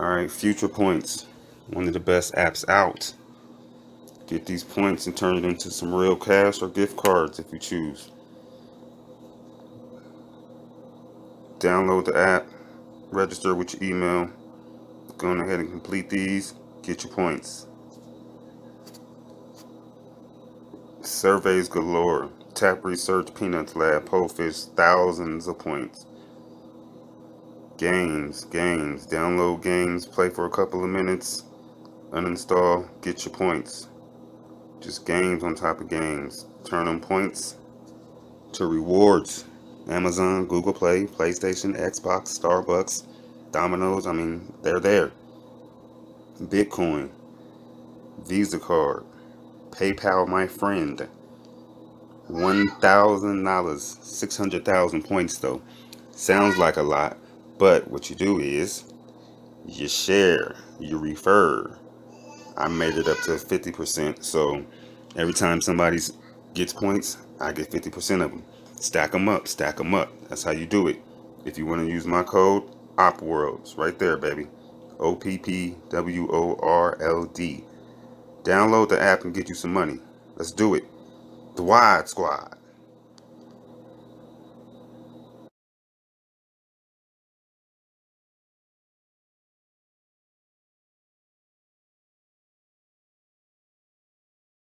Alright, Future Points. One of the best apps out. Get these points and turn it into some real cash or gift cards if you choose. Download the app, register with your email. Go ahead and complete these, get your points. Surveys galore. Tap Research, Peanuts Lab, Polefish, thousands of points. Games. Download games, play for a couple of minutes, uninstall, get your points. Just games on top of games. Turn them points to rewards. Amazon, Google Play, PlayStation, Xbox, Starbucks, Domino's, they're there. Bitcoin, Visa card, PayPal my friend. $1,000, 600,000 points though. Sounds like a lot, but what you do is you share, you refer. I made it up to 50%, so every time somebody gets points, I get 50% of them. Stack them up, stack them up. That's how you do it. If you want to use my code, OPWORLD, right there, baby. OPPWORLD. Download the app and get you some money. Let's do it. The Wide Squad.